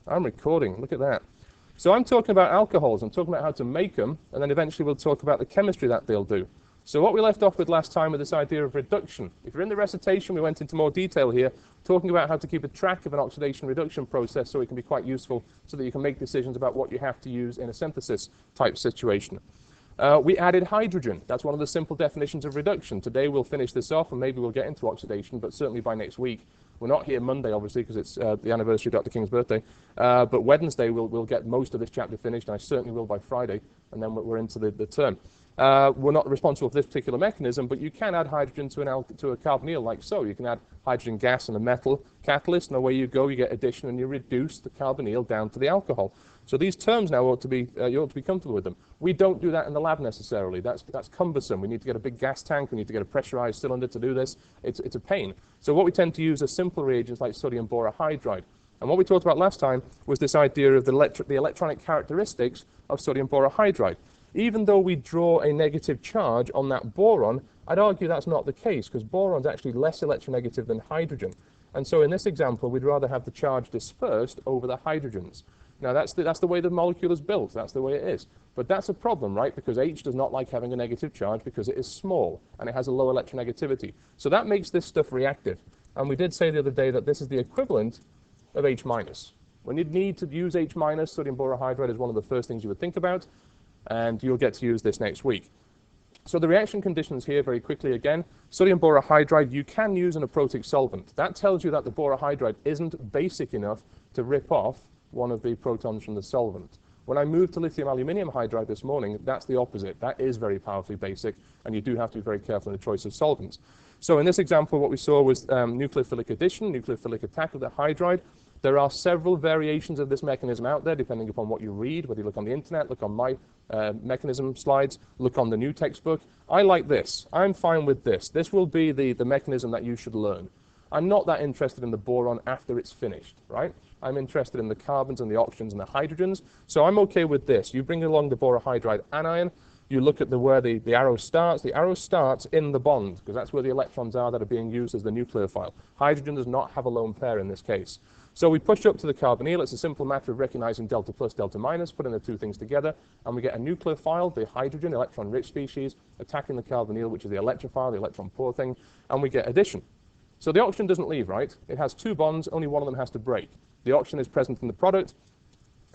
I'm recording. Look at that. So I'm talking about alcohols. I'm talking about how to make them, and then eventually we'll talk about the chemistry that they'll do. So what we left off with last time was this idea of reduction. If you're in the recitation, we went into more detail here, talking about how to keep a track of an oxidation reduction process so it can be quite useful so that you can make decisions about what you have to use in a synthesis type situation. We added hydrogen. That's one of the simple definitions of reduction. Today we'll finish this off and maybe we'll get into oxidation, but certainly by next week. We're not here Monday, obviously, because it's the anniversary of Dr. King's birthday. But Wednesday we'll get most of this chapter finished, and I certainly will by Friday, and then we're into the term. We're not responsible for this particular mechanism, but you can add hydrogen to a carbonyl like so. You can add hydrogen gas and a metal catalyst, and away you go. You get addition, and you reduce the carbonyl down to the alcohol. So these terms now you ought to be comfortable with them. We don't do that in the lab necessarily. That's cumbersome. We need to get a big gas tank. We need to get a pressurized cylinder to do this. It's a pain. So what we tend to use are simple reagents like sodium borohydride. And what we talked about last time was this idea of the electronic characteristics of sodium borohydride. Even though we draw a negative charge on that boron, I'd argue that's not the case, because boron's actually less electronegative than hydrogen. And so in this example, we'd rather have the charge dispersed over the hydrogens. Now that's the way the molecule is built, that's the way it is. But that's a problem, right? Because H does not like having a negative charge because it is small and it has a low electronegativity. So that makes this stuff reactive. And we did say the other day that this is the equivalent of H-. When you need to use H-, sodium borohydride is one of the first things you would think about, and you'll get to use this next week. So the reaction conditions here very quickly again. Sodium borohydride you can use in a protic solvent. That tells you that the borohydride isn't basic enough to rip off one of the protons from the solvent. When I moved to lithium aluminium hydride this morning, that's the opposite. That is very powerfully basic, and you do have to be very careful in the choice of solvents. So in this example, what we saw was nucleophilic addition, nucleophilic attack of the hydride. There are several variations of this mechanism out there, depending upon what you read, whether you look on the internet, look on my mechanism slides, look on the new textbook. I like this. I'm fine with this. This will be the mechanism that you should learn. I'm not that interested in the boron after it's finished, right? I'm interested in the carbons and the oxygens and the hydrogens, so I'm okay with this. You bring along the borohydride anion, you look at where the arrow starts. The arrow starts in the bond, because that's where the electrons are that are being used as the nucleophile. Hydrogen does not have a lone pair in this case. So we push up to the carbonyl. It's a simple matter of recognizing delta plus, delta minus, putting the two things together, and we get a nucleophile, the hydrogen, electron-rich species, attacking the carbonyl, which is the electrophile, the electron-poor thing, and we get addition. So the oxygen doesn't leave, right? It has two bonds, only one of them has to break. The oxygen is present in the product,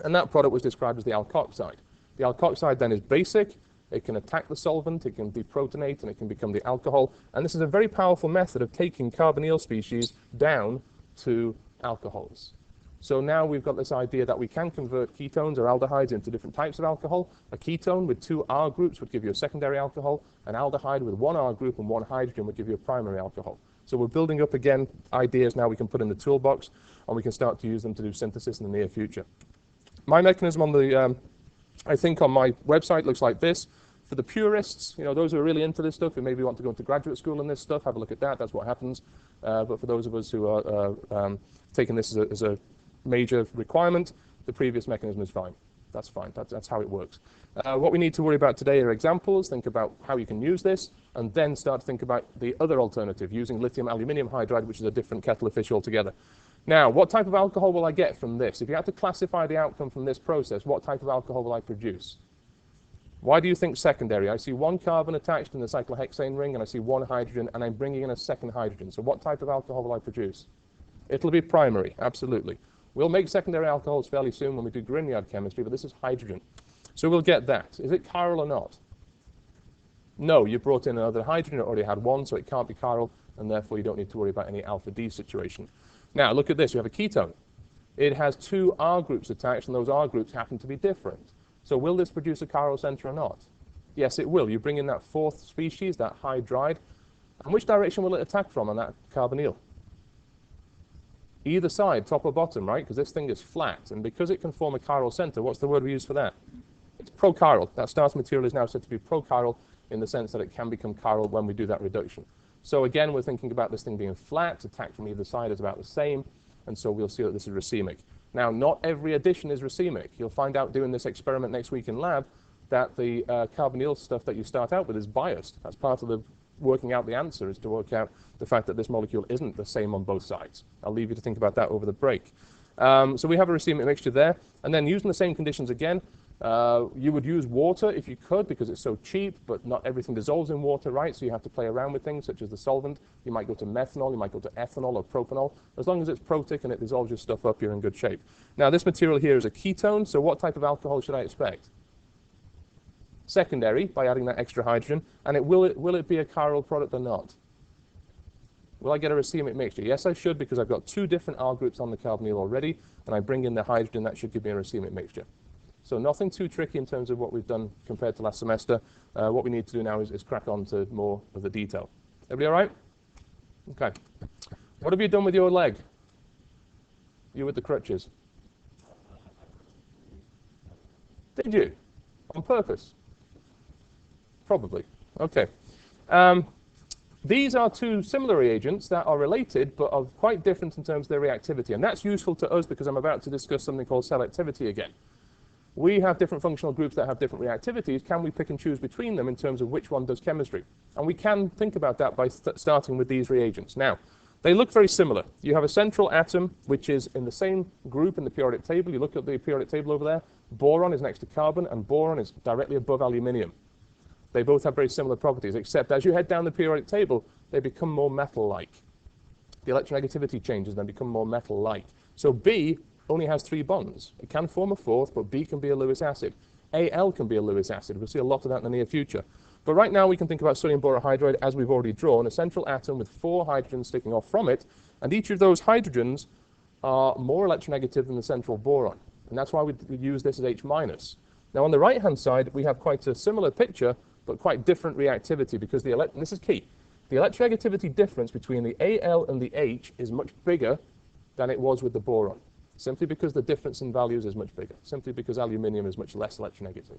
and that product was described as the alkoxide. The alkoxide then is basic. It can attack the solvent, it can deprotonate, and it can become the alcohol. And this is a very powerful method of taking carbonyl species down to alcohols. So now we've got this idea that we can convert ketones or aldehydes into different types of alcohol. A ketone with two R groups would give you a secondary alcohol. An aldehyde with one R group and one hydrogen would give you a primary alcohol. So we're building up, again, ideas now we can put in the toolbox, and we can start to use them to do synthesis in the near future. My mechanism on the, I think on my website looks like this. For the purists, those who are really into this stuff, who maybe want to go into graduate school in this stuff, have a look at that. That's what happens. But for those of us who are taking this as a major requirement, the previous mechanism is fine. That's fine. That's how it works. What we need to worry about today are examples. Think about how you can use this, and then start to think about the other alternative, using lithium aluminium hydride, which is a different kettle of fish altogether. Now, what type of alcohol will I get from this? If you had to classify the outcome from this process, what type of alcohol will I produce? Why do you think secondary? I see one carbon attached in the cyclohexane ring, and I see one hydrogen, and I'm bringing in a second hydrogen. So what type of alcohol will I produce? It'll be primary, absolutely. We'll make secondary alcohols fairly soon when we do Grignard chemistry, but this is hydrogen. So we'll get that. Is it chiral or not? No, you brought in another hydrogen. It already had one, so it can't be chiral, and therefore you don't need to worry about any alpha D situation. Now, look at this. You have a ketone. It has two R groups attached, and those R groups happen to be different. So will this produce a chiral center or not? Yes, it will. You bring in that fourth species, that hydride, and which direction will it attack from on that carbonyl? Either side, top or bottom, right? Because this thing is flat, and because it can form a chiral center, what's the word we use for that? It's prochiral. That starch material is now said to be prochiral in the sense that it can become chiral when we do that reduction. So again, we're thinking about this thing being flat, attack from either side is about the same, and so we'll see that this is racemic. Now, not every addition is racemic. You'll find out doing this experiment next week in lab that the carbonyl stuff that you start out with is biased. That's part of the working out the answer, is to work out the fact that this molecule isn't the same on both sides. I'll leave you to think about that over the break. So we have a racemic mixture there. And then using the same conditions again, you would use water if you could because it's so cheap, but not everything dissolves in water, right? So you have to play around with things such as the solvent. You might go to methanol, you might go to ethanol or propanol. As long as it's protic and it dissolves your stuff up, you're in good shape. Now this material here is a ketone, so what type of alcohol should I expect? Secondary, by adding that extra hydrogen. And will it be a chiral product or not? Will I get a racemic mixture? Yes, I should, because I've got two different R groups on the carbonyl already, and I bring in the hydrogen, that should give me a racemic mixture. So nothing too tricky in terms of what we've done compared to last semester. What we need to do now is crack on to more of the detail. Everybody all right? Okay. What have you done with your leg? You with the crutches? Did you? On purpose? Probably. Okay. These are two similar reagents that are related but are quite different in terms of their reactivity. And that's useful to us because I'm about to discuss something called selectivity again. We have different functional groups that have different reactivities. Can we pick and choose between them in terms of which one does chemistry? And we can think about that by starting with these reagents. Now, they look very similar. You have a central atom which is in the same group in the periodic table. You look at the periodic table over there. Boron is next to carbon and boron is directly above aluminium. They both have very similar properties, except as you head down the periodic table, they become more metal-like. The electronegativity changes and they become more metal-like. So B only has 3 bonds. It can form a fourth, but B can be a Lewis acid. Al can be a Lewis acid. We'll see a lot of that in the near future. But right now we can think about sodium borohydride as we've already drawn, a central atom with 4 hydrogens sticking off from it, and each of those hydrogens are more electronegative than the central boron. And that's why we use this as H-. Now on the right-hand side, we have quite a similar picture, but quite different reactivity because and this is key. The electronegativity difference between the Al and the H is much bigger than it was with the boron, simply because the difference in values is much bigger, simply because aluminium is much less electronegative.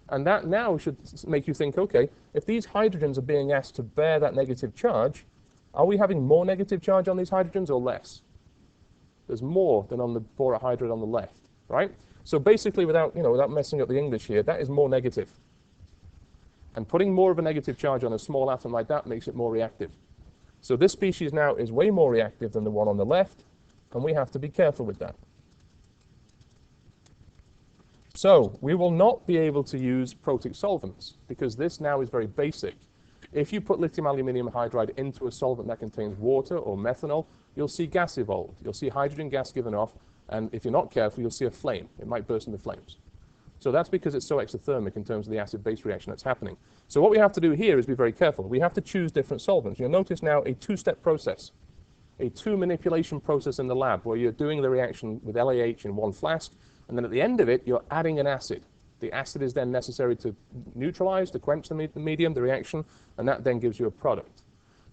And that now should make you think, okay, if these hydrogens are being asked to bear that negative charge, are we having more negative charge on these hydrogens or less? There's more than on the borohydride on the left, right? So basically, without messing up the English here, that is more negative. And putting more of a negative charge on a small atom like that makes it more reactive. So this species now is way more reactive than the one on the left, and we have to be careful with that. So we will not be able to use protic solvents because this now is very basic. If you put lithium aluminium hydride into a solvent that contains water or methanol, you'll see gas evolve. You'll see hydrogen gas given off, and if you're not careful, you'll see a flame. It might burst into flames. So that's because it's so exothermic in terms of the acid-base reaction that's happening. So what we have to do here is be very careful. We have to choose different solvents. You'll notice now a 2-step process, a 2-manipulation process in the lab where you're doing the reaction with LaH in one flask, and then at the end of it, you're adding an acid. The acid is then necessary to neutralize, to quench the medium, the reaction, and that then gives you a product.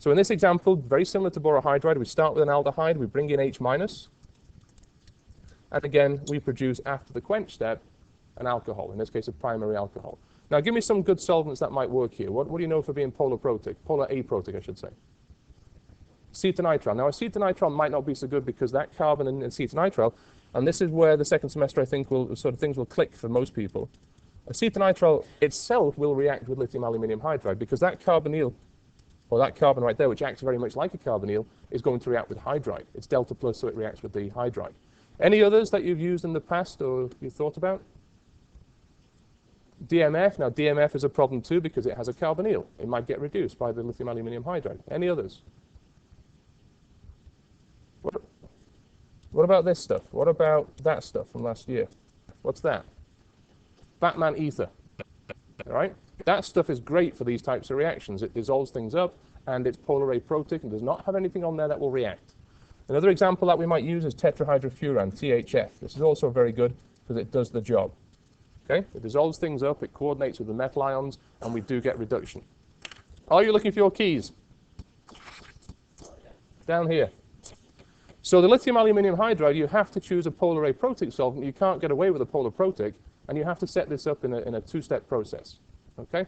So in this example, very similar to borohydride, we start with an aldehyde, we bring in H-, and again, we produce after the quench step an alcohol, in this case a primary alcohol. Now give me some good solvents that might work here. What do you know for being polar aprotic, I should say? Acetonitrile. Now acetonitrile might not be so good because that carbon in acetonitrile, and this is where the second semester I think things will click for most people. Acetonitrile itself will react with lithium aluminium hydride because that carbonyl, or that carbon right there, which acts very much like a carbonyl, is going to react with hydride. It's delta plus, so it reacts with the hydride. Any others that you've used in the past or you thought about? DMF. Now DMF is a problem too because it has a carbonyl. It might get reduced by the lithium aluminium hydride. Any others? What about this stuff? What about that stuff from last year? What's that? Batman ether. All right? That stuff is great for these types of reactions. It dissolves things up and it's polar aprotic and does not have anything on there that will react. Another example that we might use is tetrahydrofuran, THF. This is also very good because it does the job. Okay? It dissolves things up, it coordinates with the metal ions, and we do get reduction. Are you looking for your keys? Down here. So the lithium aluminium hydride, you have to choose a polar aprotic solvent. You can't get away with a polar protic, and you have to set this up in a 2-step process. Okay?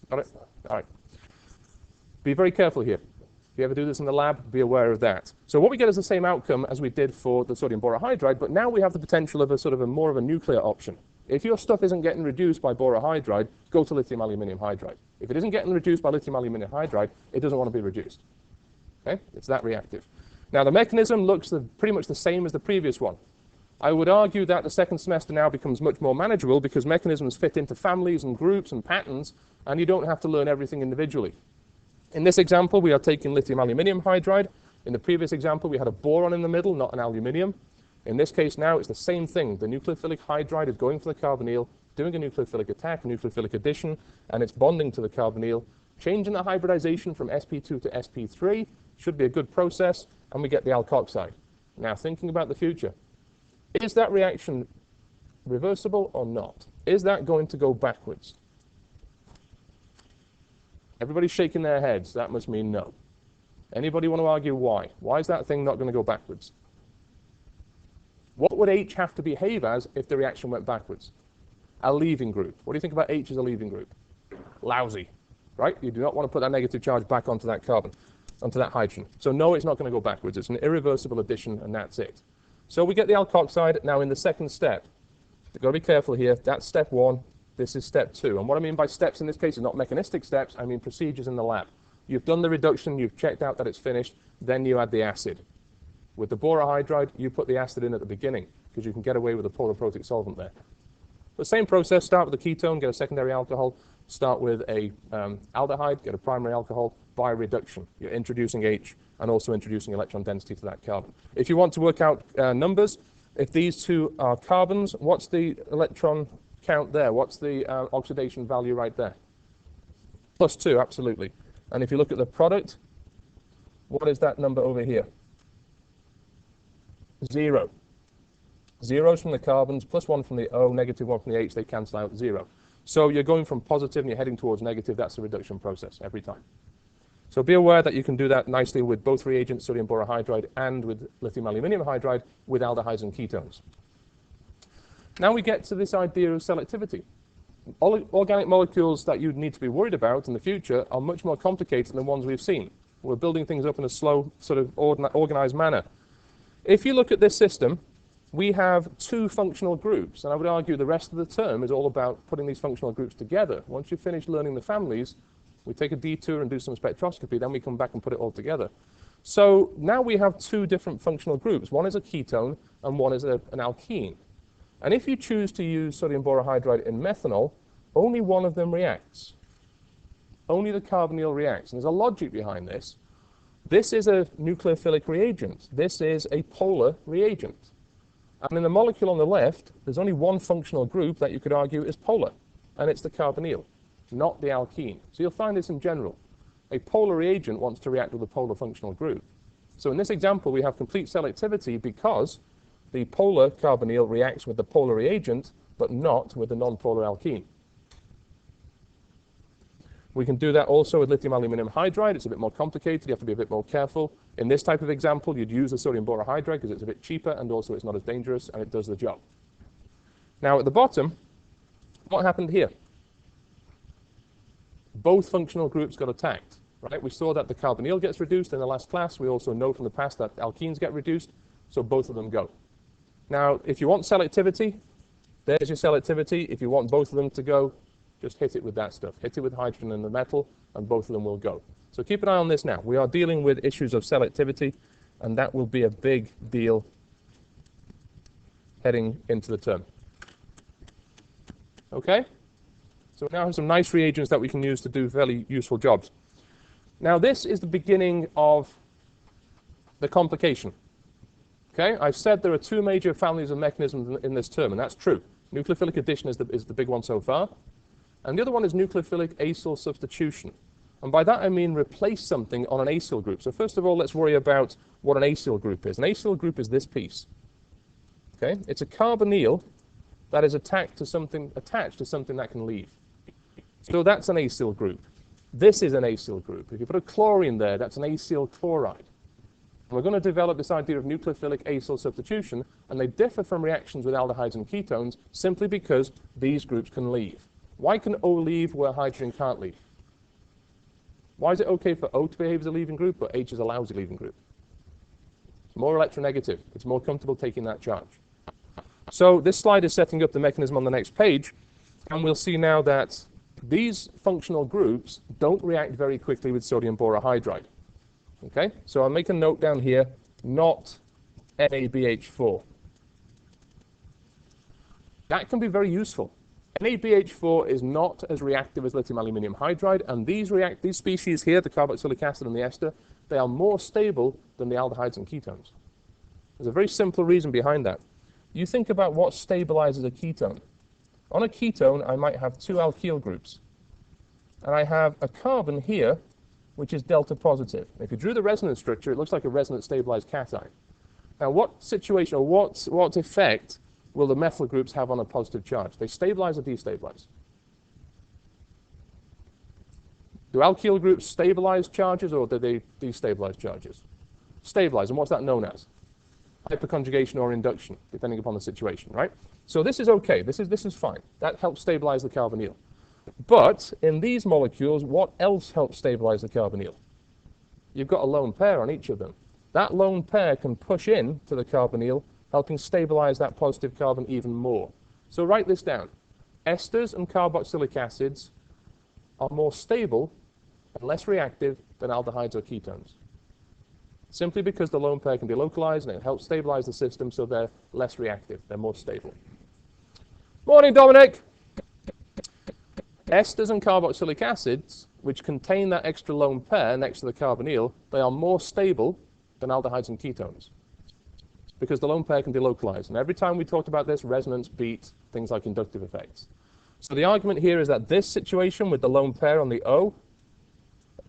Got it? All right. Be very careful here. If you ever do this in the lab, be aware of that. So what we get is the same outcome as we did for the sodium borohydride, but now we have the potential of a more of a nuclear option. If your stuff isn't getting reduced by borohydride, go to lithium aluminium hydride. If it isn't getting reduced by lithium aluminium hydride, it doesn't want to be reduced. Okay? It's that reactive. Now the mechanism looks pretty much the same as the previous one. I would argue that the second semester now becomes much more manageable because mechanisms fit into families and groups and patterns, and you don't have to learn everything individually. In this example, we are taking lithium aluminium hydride. In the previous example, we had a boron in the middle, not an aluminium. In this case now, it's the same thing. The nucleophilic hydride is going for the carbonyl, doing a nucleophilic attack, a nucleophilic addition, and it's bonding to the carbonyl, changing the hybridization from sp2 to sp3. Should be a good process, and we get the alkoxide. Now, thinking about the future, is that reaction reversible or not? Is that going to go backwards? Everybody's shaking their heads. That must mean no. Anybody want to argue why? Why is that thing not going to go backwards? What would H have to behave as if the reaction went backwards? A leaving group. What do you think about H as a leaving group? Lousy, right? You do not want to put that negative charge back onto that carbon, onto that hydrogen. So no, it's not going to go backwards. It's an irreversible addition, and that's it. So we get the alkoxide. Now in the second step, you've got to be careful here. That's step 1. This is step 2. And what I mean by steps in this case is not mechanistic steps. I mean procedures in the lab. You've done the reduction. You've checked out that it's finished. Then you add the acid. With the borohydride, you put the acid in at the beginning because you can get away with a polar protic solvent there. The same process, start with a ketone, get a secondary alcohol, start with a aldehyde, get a primary alcohol by reduction. You're introducing H and also introducing electron density to that carbon. If you want to work out numbers, if these two are carbons, what's the electron count there? What's the oxidation value right there? +2, absolutely. And if you look at the product, what is that number over here? 0. 0's from the carbons, +1 from the O, -1 from the H, they cancel out 0. So you're going from positive and you're heading towards negative. That's the reduction process every time. So be aware that you can do that nicely with both reagents, sodium borohydride and with lithium aluminium hydride with aldehydes and ketones. Now we get to this idea of selectivity. Organic molecules that you'd need to be worried about in the future are much more complicated than the ones we've seen. We're building things up in a slow, sort of organized manner. If you look at this system, we have 2 functional groups, and I would argue the rest of the term is all about putting these functional groups together. Once you finish learning the families, we take a detour and do some spectroscopy, then we come back and put it all together. So now we have 2 different functional groups. One is a ketone and one is an alkene. And if you choose to use sodium borohydride in methanol, only one of them reacts. Only the carbonyl reacts. And there's a logic behind this. This is a nucleophilic reagent. This is a polar reagent. And in the molecule on the left, there's only one functional group that you could argue is polar, and it's the carbonyl, not the alkene. So you'll find this in general. A polar reagent wants to react with a polar functional group. So in this example, we have complete selectivity because the polar carbonyl reacts with the polar reagent, but not with the non-polar alkene. We can do that also with lithium aluminium hydride. It's a bit more complicated. You have to be a bit more careful. In this type of example, you'd use the sodium borohydride because it's a bit cheaper and also it's not as dangerous and it does the job. Now at the bottom, what happened here? Both functional groups got attacked. Right? We saw that the carbonyl gets reduced in the last class. We also know from the past that alkenes get reduced, so both of them go. Now, if you want selectivity, there's your selectivity. If you want both of them to go, just hit it with that stuff. Hit it with hydrogen and the metal, and both of them will go. So keep an eye on this now. We are dealing with issues of selectivity, and that will be a big deal heading into the term. Okay? So we now have some nice reagents that we can use to do fairly useful jobs. Now this is the beginning of the complication. Okay? I've said there are 2 major families of mechanisms in this term, and that's true. Nucleophilic addition is the big one so far. And the other one is nucleophilic acyl substitution. And by that I mean replace something on an acyl group. So first of all, let's worry about what an acyl group is. An acyl group is this piece. Okay? It's a carbonyl that is attached to something that can leave. So that's an acyl group. This is an acyl group. If you put a chlorine there, that's an acyl chloride. And we're going to develop this idea of nucleophilic acyl substitution, and they differ from reactions with aldehydes and ketones simply because these groups can leave. Why can O leave where hydrogen can't leave? Why is it okay for O to behave as a leaving group, but H is a lousy leaving group? It's more electronegative. It's more comfortable taking that charge. So this slide is setting up the mechanism on the next page, and we'll see now that these functional groups don't react very quickly with sodium borohydride. Okay, so I'll make a note down here not NABH4. That can be very useful. NABH4 is not as reactive as lithium aluminium hydride, and these species here, the carboxylic acid and the ester, they are more stable than the aldehydes and ketones. There's a very simple reason behind that. You think about what stabilizes a ketone. On a ketone, I might have two alkyl groups, and I have a carbon here, which is delta positive. If you drew the resonance structure, it looks like a resonance stabilized cation. Now, what situation or what effect will the methyl groups have on a positive charge? They stabilize or destabilize? Do alkyl groups stabilize charges or do they destabilize charges? Stabilize, and what's that known as? Hyperconjugation or induction, depending upon the situation, right? So this is okay, this is fine. That helps stabilize the carbonyl. But in these molecules, what else helps stabilize the carbonyl? You've got a lone pair on each of them. That lone pair can push in to the carbonyl, helping stabilize that positive carbon even more. So write this down. Esters and carboxylic acids are more stable and less reactive than aldehydes or ketones. Simply because the lone pair can be localized and it helps stabilize the system, so they're less reactive, they're more stable. Morning, Dominic! Esters and carboxylic acids, which contain that extra lone pair next to the carbonyl, they are more stable than aldehydes and ketones, because the lone pair can be localized. And every time we talked about this, resonance beat things like inductive effects. So the argument here is that this situation with the lone pair on the O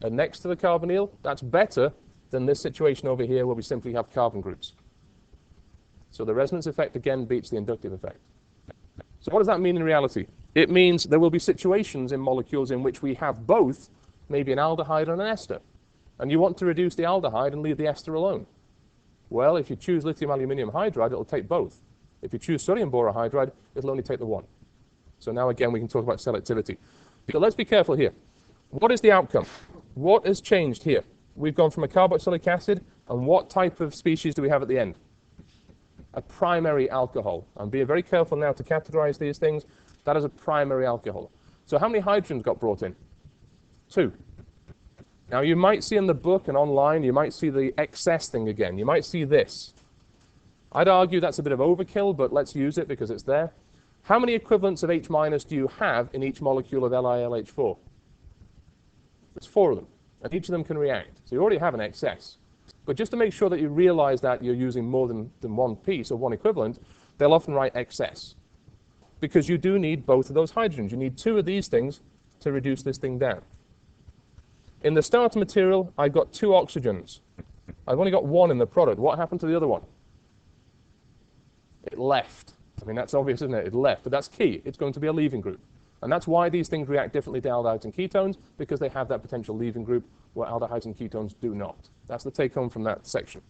next to the carbonyl, that's better than this situation over here where we simply have carbon groups. So the resonance effect again beats the inductive effect. So what does that mean in reality? It means there will be situations in molecules in which we have both, maybe an aldehyde and an ester, and you want to reduce the aldehyde and leave the ester alone. Well, if you choose lithium aluminium hydride, it'll take both. If you choose sodium borohydride, it'll only take the one. So now again, we can talk about selectivity. So let's be careful here. What is the outcome? What has changed here? We've gone from a carboxylic acid, and what type of species do we have at the end? A primary alcohol. And be very careful now to categorize these things. That is a primary alcohol. So how many hydrogens got brought in? 2. Now you might see in the book and online, you might see the excess thing again. You might see this. I'd argue that's a bit of overkill, but let's use it because it's there. How many equivalents of H- do you have in each molecule of LiLH4? There's 4 of them, and each of them can react. So you already have an excess. But just to make sure that you realize that you're using more than one piece or one equivalent, they'll often write excess. Because you do need both of those hydrogens. You need 2 of these things to reduce this thing down. In the starter material, I've got 2 oxygens. I've only got 1 in the product. What happened to the other one? It left. I mean, that's obvious, isn't it? It left, but that's key. It's going to be a leaving group. And that's why these things react differently to aldehydes and ketones, because they have that potential leaving group where aldehydes and ketones do not. That's the take home from that section.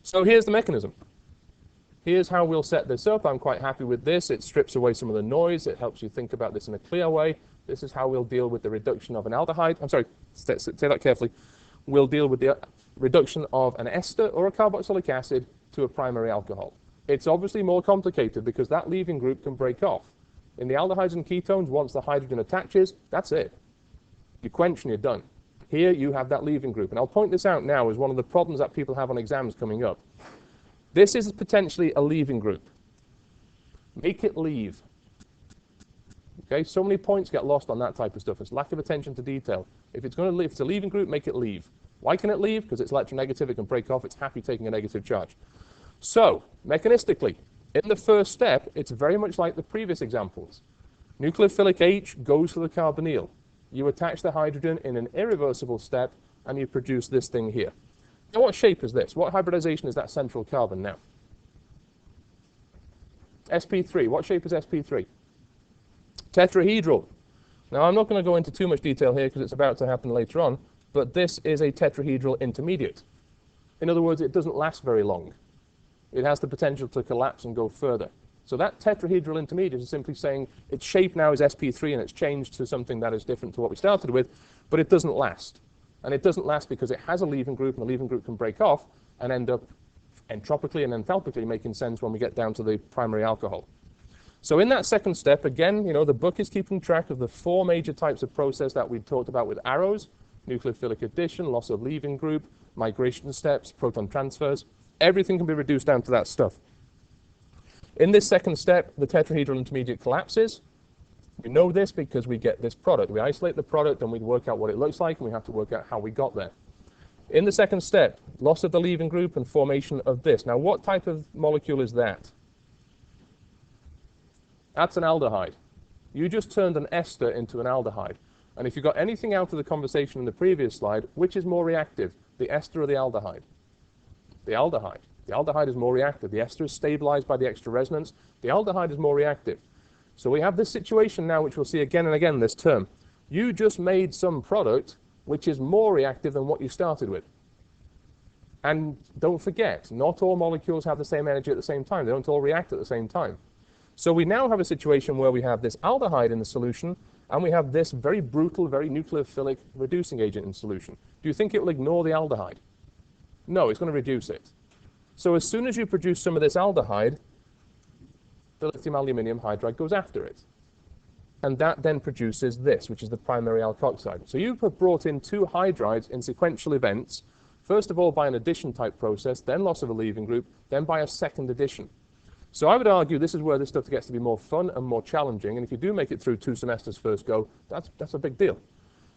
So here's the mechanism. Here's how we'll set this up. I'm quite happy with this. It strips away some of the noise. It helps you think about this in a clear way. This is how we'll deal with the reduction of an aldehyde. I'm sorry, say that carefully. We'll deal with the reduction of an ester or a carboxylic acid to a primary alcohol. It's obviously more complicated because that leaving group can break off. In the aldehydes and ketones, once the hydrogen attaches, that's it. You quench and you're done. Here you have that leaving group. And I'll point this out now as one of the problems that people have on exams coming up. This is potentially a leaving group. Make it leave. Okay, so many points get lost on that type of stuff. It's lack of attention to detail. If it's going to leave, if it's a leaving group, make it leave. Why can it leave? Because it's electronegative, it can break off, it's happy taking a negative charge. So, mechanistically, in the first step, it's very much like the previous examples. Nucleophilic H goes to the carbonyl. You attach the hydrogen in an irreversible step, and you produce this thing here. Now, what shape is this? What hybridization is that central carbon now? sp3. What shape is sp3? Tetrahedral. Now, I'm not going to go into too much detail here because it's about to happen later on, but this is a tetrahedral intermediate. In other words, it doesn't last very long. It has the potential to collapse and go further. So that tetrahedral intermediate is simply saying its shape now is sp3 and it's changed to something that is different to what we started with, but it doesn't last. And it doesn't last because it has a leaving group, and the leaving group can break off and end up entropically and enthalpically making sense when we get down to the primary alcohol. So in that second step, again, you know, the book is keeping track of the 4 major types of process that we talked about with arrows: nucleophilic addition, loss of leaving group, migration steps, proton transfers. Everything can be reduced down to that stuff. In this second step, the tetrahedral intermediate collapses. We know this because we get this product. We isolate the product and we work out what it looks like, and we have to work out how we got there. In the second step, loss of the leaving group and formation of this. Now, what type of molecule is that? That's an aldehyde. You just turned an ester into an aldehyde. And if you got anything out of the conversation in the previous slide, which is more reactive, the ester or the aldehyde? The aldehyde. The aldehyde is more reactive. The ester is stabilized by the extra resonance. The aldehyde is more reactive. So we have this situation now, which we'll see again and again this term. You just made some product which is more reactive than what you started with. And don't forget, not all molecules have the same energy at the same time. They don't all react at the same time. So we now have a situation where we have this aldehyde in the solution, and we have this very brutal, very nucleophilic reducing agent in solution. Do you think it will ignore the aldehyde? No, it's going to reduce it. So as soon as you produce some of this aldehyde, the lithium aluminium hydride goes after it. And that then produces this, which is the primary alkoxide. So you have brought in two hydrides in sequential events, first of all by an addition type process, then loss of a leaving group, then by a second addition. So I would argue this is where this stuff gets to be more fun and more challenging, and if you do make it through 2 semesters first go, that's a big deal.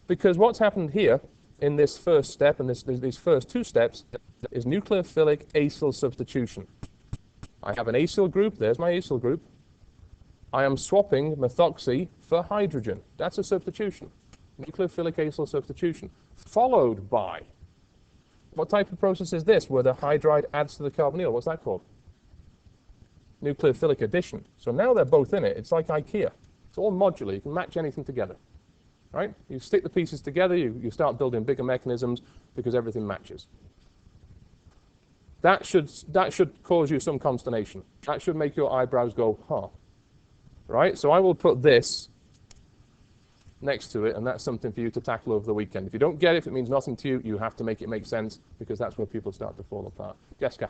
Because what's happened here in this first step and these first 2 steps is nucleophilic acyl substitution. I have an acyl group, there's my acyl group. I am swapping methoxy for hydrogen. That's a substitution. Nucleophilic acyl substitution. Followed by, what type of process is this where the hydride adds to the carbonyl? What's that called? Nucleophilic addition. So now they're both in it. It's like IKEA. It's all modular. You can match anything together. Right? You stick the pieces together, you start building bigger mechanisms because everything matches. That should cause you some consternation. That should make your eyebrows go, huh. Right? So I will put this next to it, and that's something for you to tackle over the weekend. If you don't get it, if it means nothing to you, you have to make it make sense, because that's where people start to fall apart. Jessica?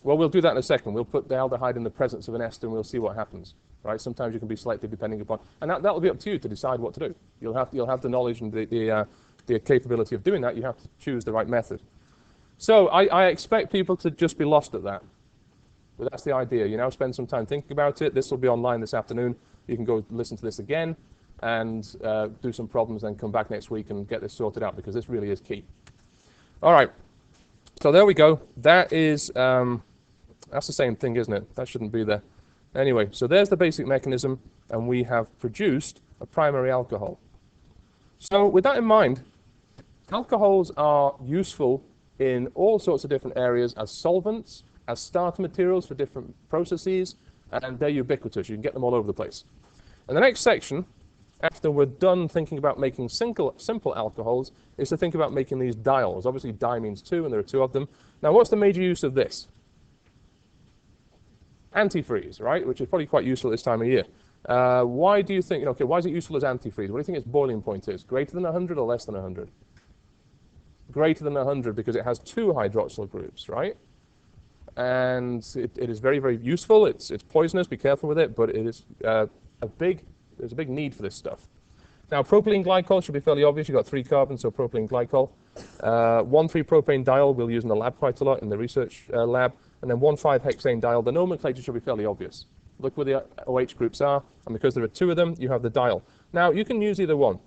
Well, we'll do that in a second. We'll put the aldehyde in the presence of an ester, and we'll see what happens. Right? Sometimes you can be selective depending upon, and that'll be up to you to decide what to do. You'll have the knowledge and the capability of doing that. You have to choose the right method. So I expect people to just be lost at that. But that's the idea. You now spend some time thinking about it. This will be online this afternoon. You can go listen to this again and do some problems, then come back next week and get this sorted out, because this really is key. All right. So there we go. That is, that's the same thing, isn't it? That shouldn't be there. Anyway, so there's the basic mechanism, and we have produced a primary alcohol. So with that in mind, alcohols are useful in all sorts of different areas as solvents, as starter materials for different processes, and they're ubiquitous. You can get them all over the place. And the next section, after we're done thinking about making simple alcohols, is to think about making these diols. Obviously, di means 2, and there are 2 of them. Now, what's the major use of this? Antifreeze, right? Which is probably quite useful at this time of year. Why do you think, okay, why is it useful as antifreeze? What do you think its boiling point is? Greater than 100 or less than 100? Greater than 100, because it has 2 hydroxyl groups, right? And it is very, very useful. It's poisonous, be careful with it, but it is there's a big need for this stuff. Now, propylene glycol should be fairly obvious. You've got 3 carbons, so propylene glycol. 1,3-propane diol we'll use in the lab quite a lot, in the research lab. And then 1,5-hexane diol. The nomenclature should be fairly obvious. Look where the OH groups are, and because there are 2 of them, you have the diol. Now, you can use either one.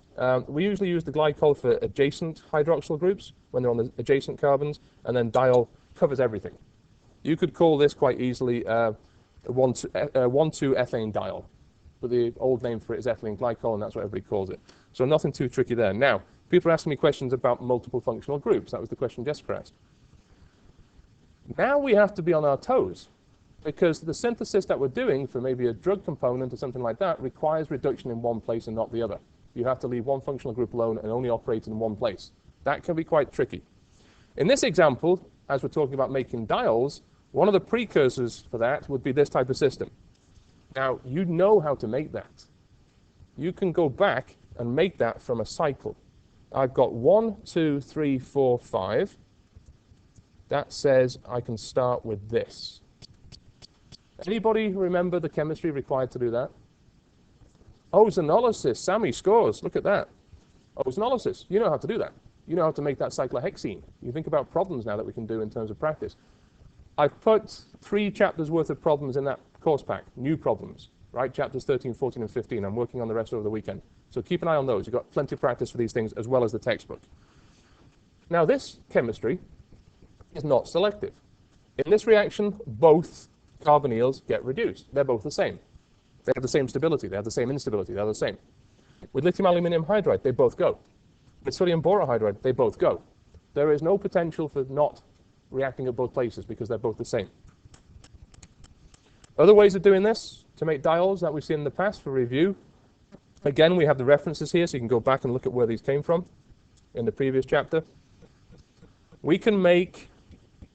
We usually use the glycol for adjacent hydroxyl groups, when they're on the adjacent carbons, and then diol covers everything. You could call this quite easily 1,2-ethane diol. But the old name for it is ethylene glycol, and that's what everybody calls it. So nothing too tricky there. Now, people are asking me questions about multiple functional groups. That was the question Jessica asked. Now we have to be on our toes, because the synthesis that we're doing for maybe a drug component or something like that requires reduction in one place and not the other. You have to leave one functional group alone and only operate in one place. That can be quite tricky. In this example, as we're talking about making diols, one of the precursors for that would be this type of system. Now, you know how to make that. You can go back and make that from a cycle. I've got 1, 2, 3, 4, 5. That says I can start with this. Anybody remember the chemistry required to do that? Ozonolysis. Sammy scores. Look at that. Ozonolysis. You know how to do that. You know how to make that cyclohexene. You think about problems now that we can do in terms of practice. I've put 3 chapters worth of problems in that course pack, new problems, right? Chapters 13, 14, and 15. I'm working on the rest over the weekend. So keep an eye on those. You've got plenty of practice for these things as well as the textbook. Now this chemistry is not selective. In this reaction, both carbonyls get reduced. They're both the same. They have the same stability. They have the same instability. They're the same. With lithium aluminium hydride, they both go. With sodium borohydride, they both go. There is no potential for not reacting at both places because they're both the same. Other ways of doing this to make diols that we've seen in the past for review. Again, we have the references here, so you can go back and look at where these came from in the previous chapter. We can make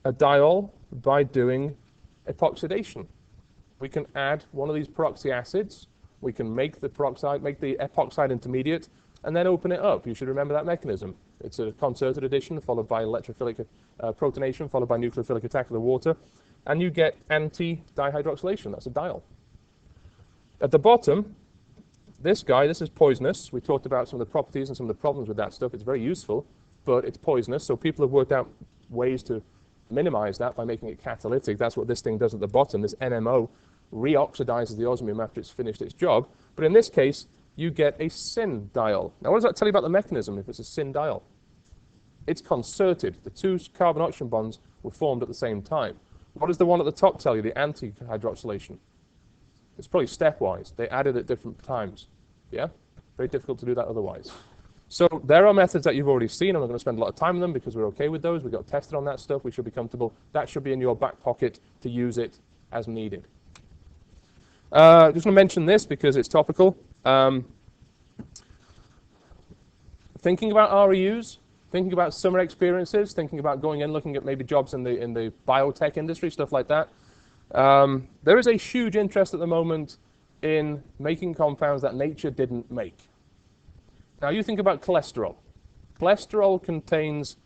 a diol by doing epoxidation. We can add one of these peroxy acids. We can make the epoxide intermediate and then open it up. You should remember that mechanism. It's a concerted addition followed by electrophilic protonation followed by nucleophilic attack of the water, and you get anti-dihydroxylation. That's a diol. At the bottom, this is poisonous. We talked about some of the properties and some of the problems with that stuff. It's very useful, but it's poisonous. So people have worked out ways to minimize that by making it catalytic. That's what this thing does at the bottom. This NMO reoxidizes the osmium after it's finished its job. But in this case, you get a syn diol. Now, what does that tell you about the mechanism if it's a syn diol? It's concerted. The 2 carbon oxygen bonds were formed at the same time. What does the one at the top tell you, the anti-hydroxylation? It's probably stepwise. They added at different times. Yeah? Very difficult to do that otherwise. So there are methods that you've already seen. I'm not going to spend a lot of time on them because we're okay with those. We got tested on that stuff. We should be comfortable. That should be in your back pocket to use it as needed. Just want to mention this because it's topical. Thinking about REUs, thinking about summer experiences, thinking about going in, looking at maybe jobs in the biotech industry, stuff like that. There is a huge interest at the moment in making compounds that nature didn't make. Now you think about cholesterol. Cholesterol contains,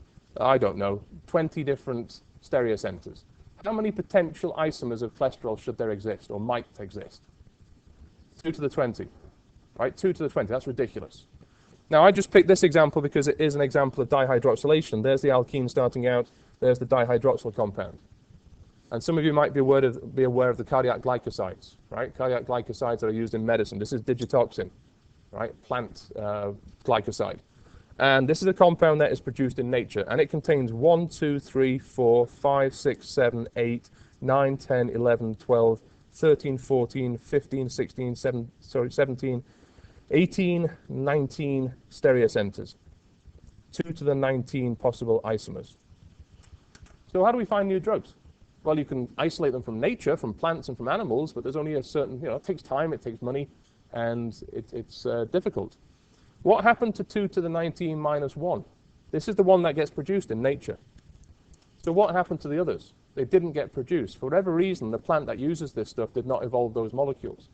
I don't know, 20 different stereocenters. How many potential isomers of cholesterol should there exist or might exist? 2 to the 20, right? 2 to the 20, that's ridiculous. Now I just picked this example because it is an example of dihydroxylation. There's the alkene starting out, there's the dihydroxyl compound. And some of you might be aware of the cardiac glycosides, right? Cardiac glycosides that are used in medicine. This is digitoxin, right? Plant glycoside. And this is a compound that is produced in nature, and it contains 1, 2, 3, 4, 5, 6, 7, 8, 9, 10, 11, 12, 13, 14, 15, 16, 17, 18, 19 stereocenters, 2 to the 19 possible isomers. So how do we find new drugs? Well, you can isolate them from nature, from plants and from animals, but there's only a certain, it takes time, it takes money, and it's difficult. What happened to 2 to the 19 minus 1? This is the one that gets produced in nature. So what happened to the others? They didn't get produced. For whatever reason, the plant that uses this stuff did not evolve those molecules.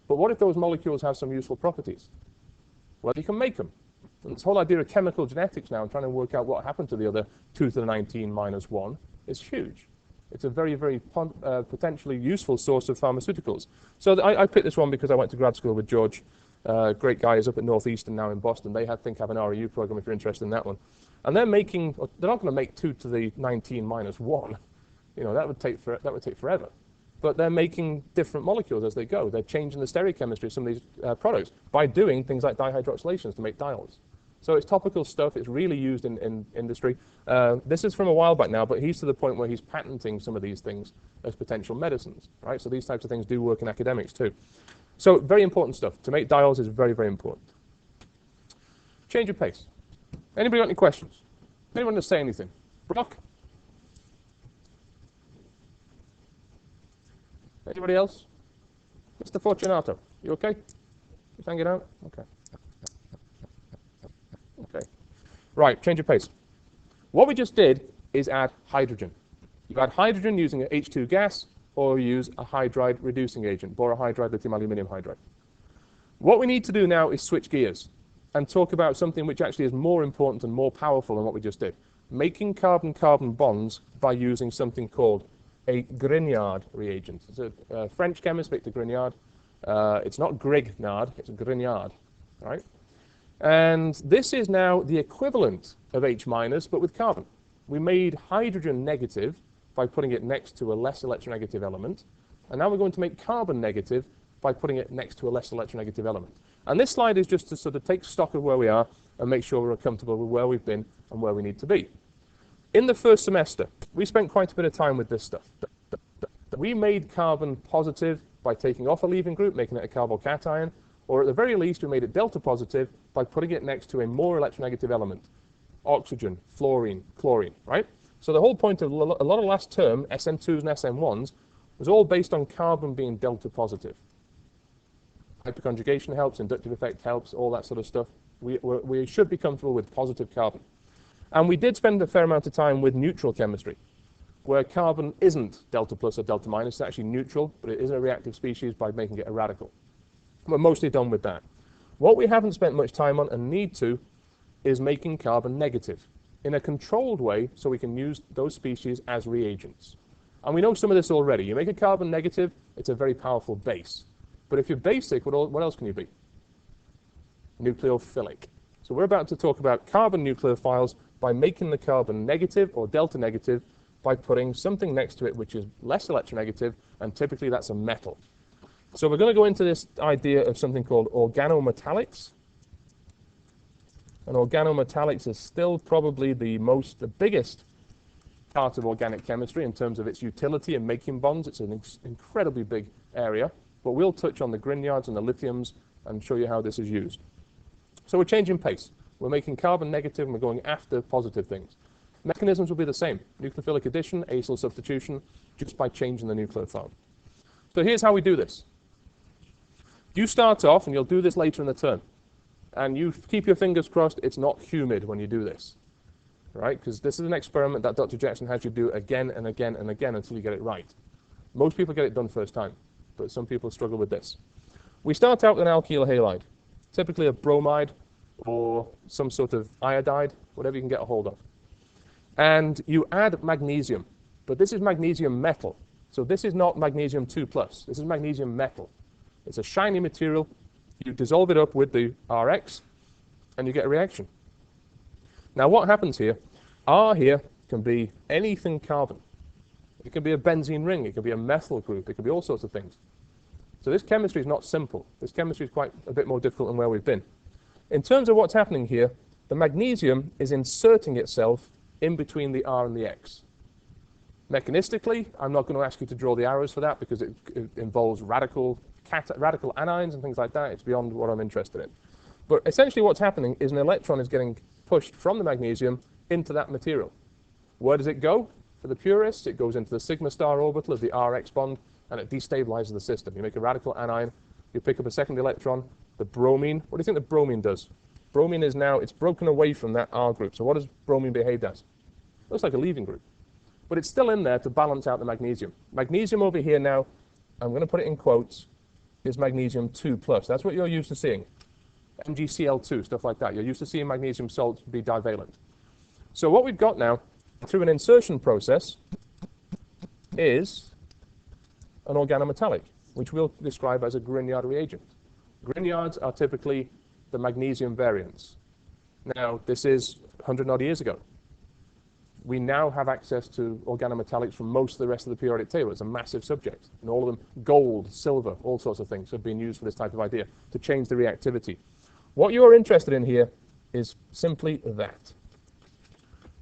But what if those molecules have some useful properties? Well, you can make them. And this whole idea of chemical genetics now and trying to work out what happened to the other 2 to the 19 minus 1 is huge. It's a very, very potentially useful source of pharmaceuticals. So I picked this one because I went to grad school with George. Great guy is up at Northeastern now in Boston. They have an REU program if you're interested in that one. And they're not going to make 2 to the 19 minus 1. That would take forever. But they're making different molecules as they go. They're changing the stereochemistry of some of these products by doing things like dihydroxylations to make diols. So it's topical stuff. It's really used in industry. This is from a while back now, but he's to the point where he's patenting some of these things as potential medicines, right? So these types of things do work in academics too. So very important stuff. To make diols is very, very important. Change of pace. Anybody got any questions? Anyone want to say anything? Brock? Anybody else? Mr. Fortunato, you okay? Just hanging out? Okay. Okay. Right, change of pace. What we just did is add hydrogen. You add hydrogen using an H2 gas, or use a hydride reducing agent, borohydride, lithium aluminium hydride. What we need to do now is switch gears and talk about something which actually is more important and more powerful than what we just did. Making carbon-carbon bonds by using something called a Grignard reagent. It's a French chemist, Victor Grignard. It's not Grignard, it's Grignard, right? And this is now the equivalent of H minus, but with carbon. We made hydrogen negative by putting it next to a less electronegative element, and now we're going to make carbon negative by putting it next to a less electronegative element. And this slide is just to sort of take stock of where we are and make sure we're comfortable with where we've been and where we need to be. In the first semester, we spent quite a bit of time with this stuff. We made carbon positive by taking off a leaving group, making it a carbocation, or at the very least, we made it delta positive by putting it next to a more electronegative element, oxygen, fluorine, chlorine, right? So the whole point of a lot of last term, SM2s and SM1s, was all based on carbon being delta positive. Hyperconjugation helps, inductive effect helps, all that sort of stuff. We should be comfortable with positive carbon. And we did spend a fair amount of time with neutral chemistry, where carbon isn't delta plus or delta minus, it's actually neutral, but it is a reactive species by making it a radical. We're mostly done with that. What we haven't spent much time on and need to is making carbon negative in a controlled way so we can use those species as reagents. And we know some of this already. You make a carbon negative, it's a very powerful base. But if you're basic, what else can you be? Nucleophilic. So we're about to talk about carbon nucleophiles by making the carbon negative or delta negative by putting something next to it which is less electronegative, and typically that's a metal. So we're going to go into this idea of something called organometallics. And organometallics is still probably the biggest part of organic chemistry in terms of its utility in making bonds. It's an incredibly big area, but we'll touch on the Grignards and the lithiums and show you how this is used. So we're changing pace. We're making carbon negative and we're going after positive things. Mechanisms will be the same. Nucleophilic addition, acyl substitution, just by changing the nucleophile. So here's how we do this. You start off, and you'll do this later in the term, and you keep your fingers crossed it's not humid when you do this, right? Because this is an experiment that Dr. Jackson has you do again and again and again until you get it right. Most people get it done first time, but some people struggle with this. We start out with an alkyl halide, typically a bromide or some sort of iodide, whatever you can get a hold of. And you add magnesium, but this is magnesium metal. So this is not magnesium 2+, this is magnesium metal. It's a shiny material. You dissolve it up with the RX, and you get a reaction. Now what happens here? R here can be anything carbon. It can be a benzene ring, it can be a methyl group, it can be all sorts of things. So this chemistry is not simple. This chemistry is quite a bit more difficult than where we've been. In terms of what's happening here, the magnesium is inserting itself in between the R and the X. Mechanistically, I'm not going to ask you to draw the arrows for that because it involves radical anions and things like that. It's beyond what I'm interested in. But essentially what's happening is an electron is getting pushed from the magnesium into that material. Where does it go? For the purists, it goes into the sigma star orbital of the RX bond, and it destabilizes the system. You make a radical anion, you pick up a second electron, the bromine. What do you think the bromine does? Bromine is now, it's broken away from that R group. So what does bromine behave as? Looks like a leaving group. But it's still in there to balance out the magnesium. Magnesium over here now, I'm going to put it in quotes, is magnesium 2+. That's what you're used to seeing. MgCl2, stuff like that. You're used to seeing magnesium salt be divalent. So what we've got now, through an insertion process, is an organometallic, which we'll describe as a Grignard reagent. Grignards are typically the magnesium variants. Now, this is 100 odd years ago. We now have access to organometallics from most of the rest of the periodic table. It's a massive subject. And all of them, gold, silver, all sorts of things have been used for this type of idea to change the reactivity. What you're interested in here is simply that.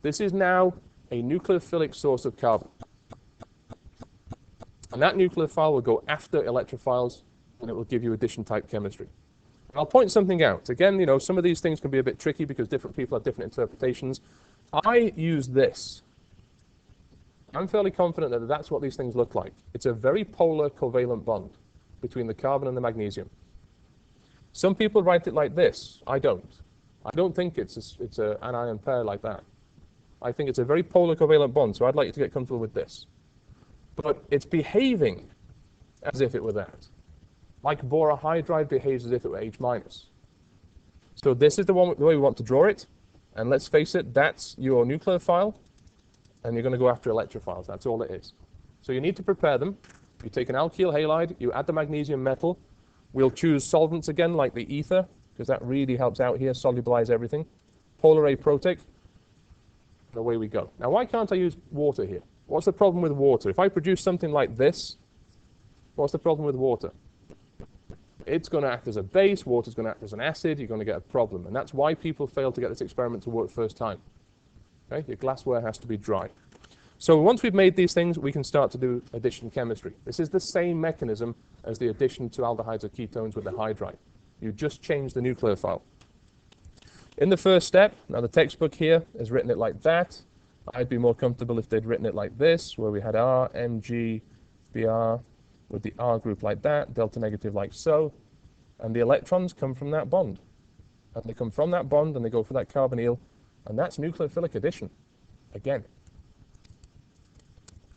This is now a nucleophilic source of carbon. And that nucleophile will go after electrophiles, and it will give you addition-type chemistry. And I'll point something out. Again, you know, some of these things can be a bit tricky because different people have different interpretations. I use this. I'm fairly confident that that's what these things look like. It's a very polar covalent bond between the carbon and the magnesium. Some people write it like this. I don't. I don't think it's an anion pair like that. I think it's a very polar covalent bond, so I'd like you to get comfortable with this. But it's behaving as if it were that. Like borohydride behaves as if it were H-. So this is the way we want to draw it. And let's face it, that's your nucleophile, and you're going to go after electrophiles. That's all it is. So you need to prepare them. You take an alkyl halide, you add the magnesium metal, We'll choose solvents again, like the ether, because that really helps out here, solubilize everything. Polar A protic, and away we go. Now, why can't I use water here? What's the problem with water? If I produce something like this, what's the problem with water? It's going to act as a base, water's going to act as an acid, you're going to get a problem. And that's why people fail to get this experiment to work first time. Okay? Your glassware has to be dry. So once we've made these things, we can start to do addition chemistry. This is the same mechanism as the addition to aldehydes or ketones with the hydride. You just change the nucleophile. In the first step, now the textbook here has written it like that. I'd be more comfortable if they'd written it like this, where we had R, Mg, Br, with the R group like that, delta negative like so, and the electrons come from that bond. And they come from that bond and they go for that carbonyl, and that's nucleophilic addition, again.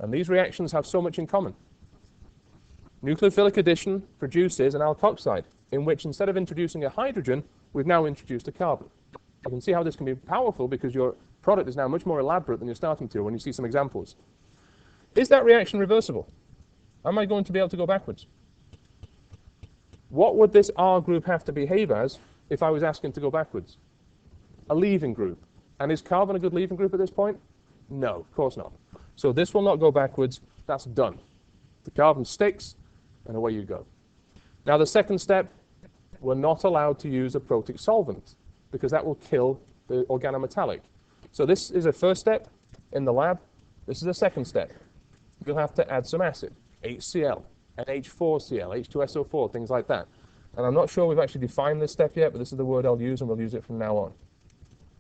And these reactions have so much in common. Nucleophilic addition produces an alkoxide, in which instead of introducing a hydrogen, we've now introduced a carbon. You can see how this can be powerful because your product is now much more elaborate than your starting material when you see some examples. Is that reaction reversible? Am I going to be able to go backwards? What would this R group have to behave as if I was asking to go backwards? A leaving group. And is carbon a good leaving group at this point? No, of course not. So this will not go backwards. That's done. The carbon sticks, and away you go. Now the second step, we're not allowed to use a protic solvent because that will kill the organometallic. So this is a first step in the lab. This is a second step. You'll have to add some acid, HCl, NH4Cl, H2SO4, things like that. And I'm not sure we've actually defined this step yet, but this is the word I'll use, and we'll use it from now on.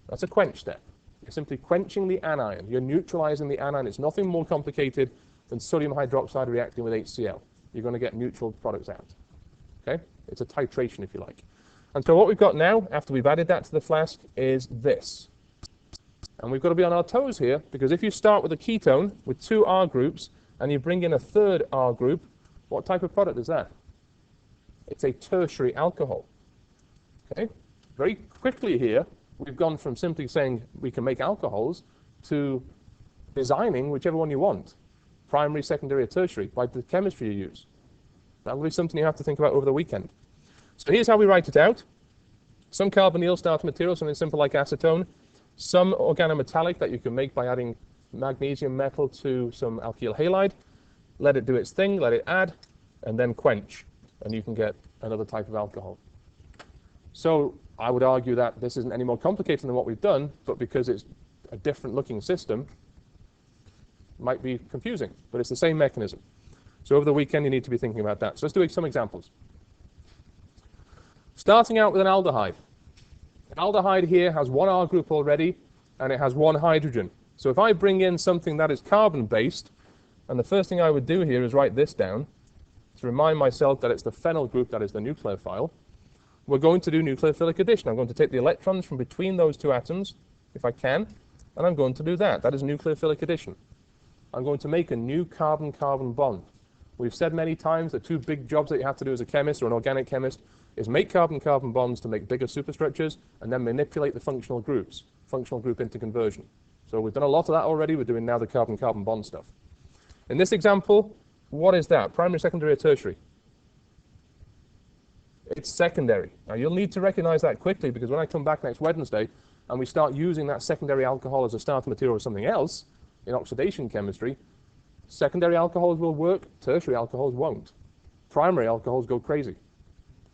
That's a quench step. You're simply quenching the anion. You're neutralizing the anion. It's nothing more complicated than sodium hydroxide reacting with HCl. You're going to get neutral products out. Okay? It's a titration, if you like. And so what we've got now, after we've added that to the flask, is this. And we've got to be on our toes here, because if you start with a ketone with two R groups, and you bring in a third R group, what type of product is that? It's a tertiary alcohol. Okay? Very quickly here, we've gone from simply saying we can make alcohols to designing whichever one you want, primary, secondary, or tertiary, by the chemistry you use. That will be something you have to think about over the weekend. So here's how we write it out. Some carbonyl starter material, something simple like acetone, some organometallic that you can make by adding magnesium metal to some alkyl halide, let it do its thing, let it add, and then quench, and you can get another type of alcohol. So I would argue that this isn't any more complicated than what we've done, but because it's a different looking system, it might be confusing, but it's the same mechanism. So over the weekend you need to be thinking about that. So let's do some examples. Starting out with an aldehyde. An aldehyde here has one R group already, and it has one hydrogen. So if I bring in something that is carbon-based, and the first thing I would do here is write this down to remind myself that it's the phenyl group that is the nucleophile, we're going to do nucleophilic addition. I'm going to take the electrons from between those two atoms, if I can, and I'm going to do that. That is nucleophilic addition. I'm going to make a new carbon-carbon bond. We've said many times the two big jobs that you have to do as a chemist or an organic chemist is make carbon-carbon bonds to make bigger superstructures and then manipulate the functional groups, functional group interconversion. So we've done a lot of that already. We're doing now the carbon-carbon bond stuff. In this example, what is that? Primary, secondary, or tertiary? It's secondary. Now you'll need to recognize that quickly because when I come back next Wednesday and we start using that secondary alcohol as a starter material or something else in oxidation chemistry, secondary alcohols will work, tertiary alcohols won't. Primary alcohols go crazy.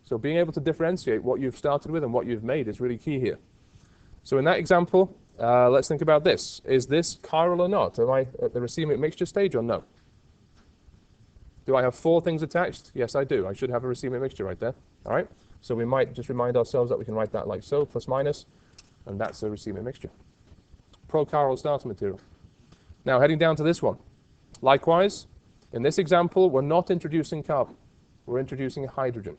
So being able to differentiate what you've started with and what you've made is really key here. So in that example, let's think about this. Is this chiral or not? Am I at the racemic mixture stage or no? Do I have four things attached? Yes, I do. I should have a racemic mixture right there. All right. So we might just remind ourselves that we can write that like so, plus minus, and that's a racemic mixture. Prochiral starter material. Now heading down to this one. Likewise, in this example, we're not introducing carbon. We're introducing hydrogen.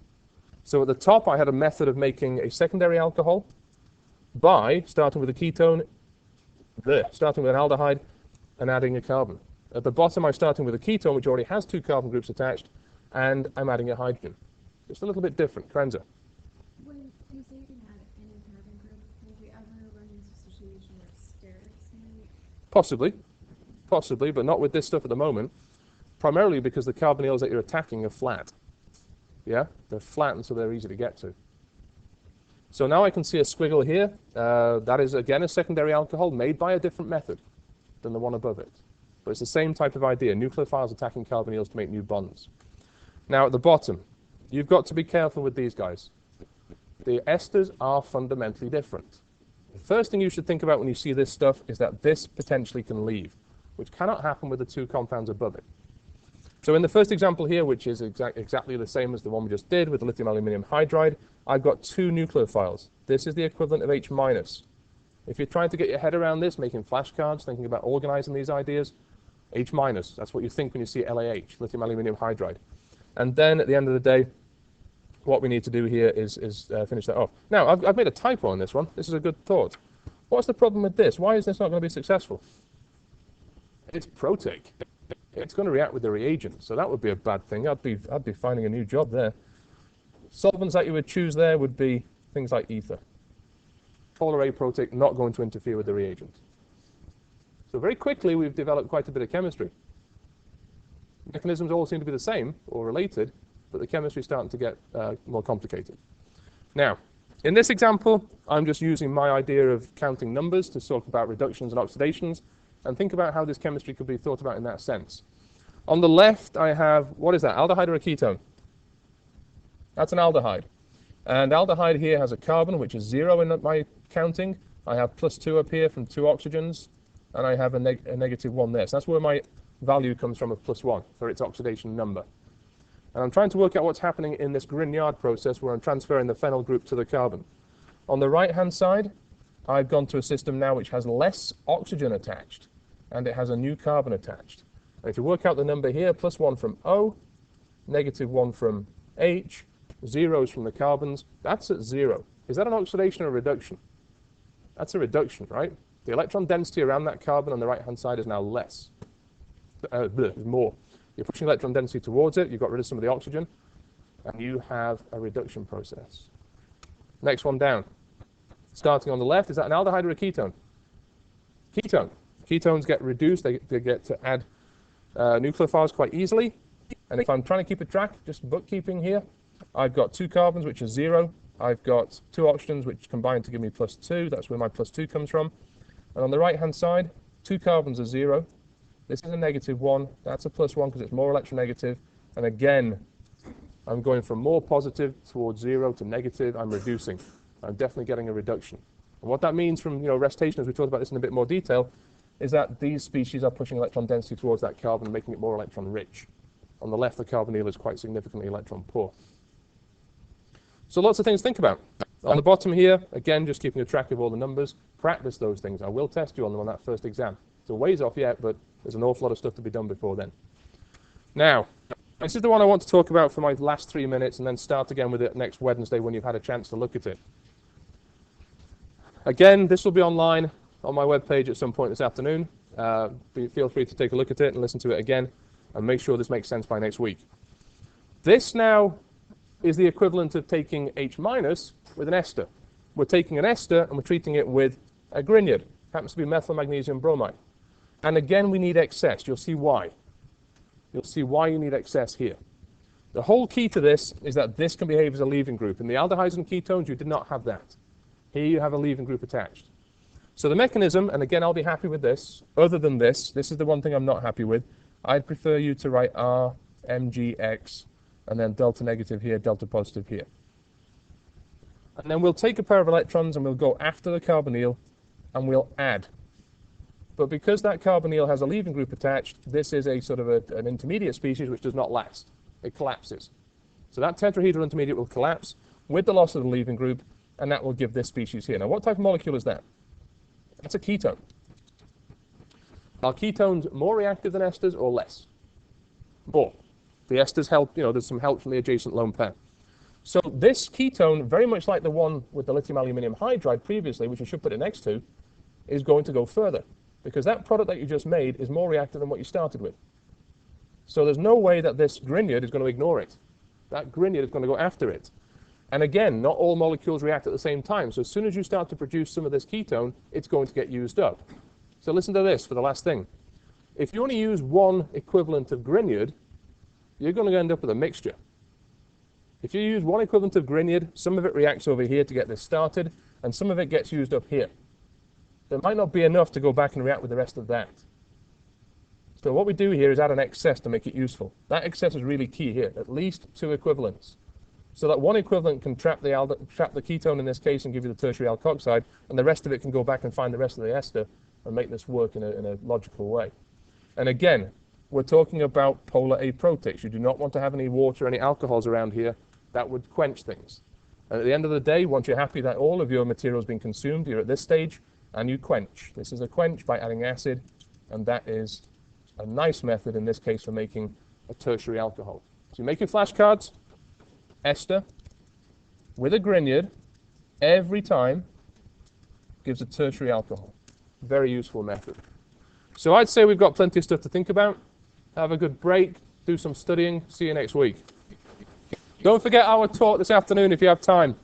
So at the top, I had a method of making a secondary alcohol by starting with a ketone, starting with an aldehyde, and adding a carbon. At the bottom, I'm starting with a ketone, which already has two carbon groups attached, and I'm adding a hydrogen. Just a little bit different. Krenza. When you say you can add any carbon group, will we ever run into a situation where sterics may... Possibly, but not with this stuff at the moment. Primarily because the carbonyls that you're attacking are flat. Yeah, they're flattened so they're easy to get to. So now I can see a squiggle here. That is, again, a secondary alcohol made by a different method than the one above it. But it's the same type of idea, nucleophiles attacking carbonyls to make new bonds. Now at the bottom, you've got to be careful with these guys. The esters are fundamentally different. The first thing you should think about when you see this stuff is that this potentially can leave, which cannot happen with the two compounds above it. So in the first example here, which is exactly the same as the one we just did with the lithium aluminium hydride, I've got two nucleophiles. This is the equivalent of H-. If you're trying to get your head around this, making flashcards, thinking about organizing these ideas, H-, that's what you think when you see LAH, lithium aluminium hydride. And then at the end of the day, what we need to do here is finish that off. Now, I've made a typo on this one. This is a good thought. What's the problem with this? Why is this not going to be successful? It's protic. It's going to react with the reagent, so that would be a bad thing. I'd be finding a new job there. Solvents that you would choose there would be things like ether. Polar A protic, not going to interfere with the reagent. So very quickly we've developed quite a bit of chemistry. Mechanisms all seem to be the same or related, but the chemistry is starting to get more complicated. Now, in this example, I'm just using my idea of counting numbers to talk about reductions and oxidations, and think about how this chemistry could be thought about in that sense. On the left, I have, what is that, aldehyde or a ketone? That's an aldehyde. And aldehyde here has a carbon, which is 0 in my counting. I have +2 up here from 2 oxygens, and I have a -1 there. So that's where my value comes from of +1 for its oxidation number. And I'm trying to work out what's happening in this Grignard process where I'm transferring the phenyl group to the carbon. On the right-hand side, I've gone to a system now which has less oxygen attached, and it has a new carbon attached. And if you work out the number here, +1 from O, -1 from H, zeros from the carbons, that's at 0. Is that an oxidation or a reduction? That's a reduction, right? The electron density around that carbon on the right-hand side is now less. More. You're pushing electron density towards it, you've got rid of some of the oxygen, and you have a reduction process. Next one down. Starting on the left, is that an aldehyde or a ketone? Ketone. Ketones get reduced, they get to add nucleophiles quite easily. And if I'm trying to keep a track, just bookkeeping here, I've got 2 carbons, which are 0. I've got 2 oxygens, which combine to give me +2. That's where my +2 comes from. And on the right-hand side, 2 carbons are 0. This is a -1. That's a +1 because it's more electronegative. And again, I'm going from more positive towards 0 to negative. I'm reducing. I'm definitely getting a reduction. And what that means from recitation, as we talked about this in a bit more detail, is that these species are pushing electron density towards that carbon, making it more electron rich. On the left, the carbonyl is quite significantly electron poor. So lots of things to think about. On the bottom here, again, just keeping a track of all the numbers. Practice those things. I will test you on them on that first exam. It's a ways off yet, but there's an awful lot of stuff to be done before then. Now, this is the one I want to talk about for my last 3 minutes and then start again with it next Wednesday when you've had a chance to look at it. Again, this will be online on my webpage at some point this afternoon. Feel free to take a look at it and listen to it again and make sure this makes sense by next week. This now is the equivalent of taking H- with an ester. We're taking an ester and we're treating it with a Grignard. Happens to be methyl magnesium bromide. And again, we need excess. You'll see why. You'll see why you need excess here. The whole key to this is that this can behave as a leaving group. In the aldehydes and ketones, you did not have that. Here you have a leaving group attached. So the mechanism, and again, I'll be happy with this. Other than this is the one thing I'm not happy with. I'd prefer you to write R, MgX, and then delta negative here, delta positive here. And then we'll take a pair of electrons and we'll go after the carbonyl and we'll add. But because that carbonyl has a leaving group attached, this is a sort of an intermediate species which does not last. It collapses. So that tetrahedral intermediate will collapse with the loss of the leaving group, and that will give this species here. Now, what type of molecule is that? That's a ketone. Are ketones more reactive than esters or less? More. The esters help, there's some help from the adjacent lone pair. So this ketone, very much like the one with the lithium aluminium hydride previously, which I should put it next to, is going to go further, because that product that you just made is more reactive than what you started with. So there's no way that this Grignard is going to ignore it. That Grignard is going to go after it. And again, not all molecules react at the same time. So as soon as you start to produce some of this ketone, it's going to get used up. So listen to this for the last thing. If you only use one equivalent of Grignard, you're going to end up with a mixture. If you use 1 equivalent of Grignard, some of it reacts over here to get this started, and some of it gets used up here. There might not be enough to go back and react with the rest of that. So what we do here is add an excess to make it useful. That excess is really key here, at least 2 equivalents. So that 1 equivalent can trap the ketone in this case and give you the tertiary alkoxide, and the rest of it can go back and find the rest of the ester and make this work in a logical way. And again, we're talking about polar aprotic. You do not want to have any water, any alcohols around here. That would quench things. And at the end of the day, once you're happy that all of your material has been consumed, you're at this stage, and you quench. This is a quench by adding acid, and that is a nice method in this case for making a tertiary alcohol. So you make your flashcards, ester, with a Grignard, every time gives a tertiary alcohol. Very useful method. So I'd say we've got plenty of stuff to think about. Have a good break, do some studying, see you next week. Don't forget our talk this afternoon if you have time.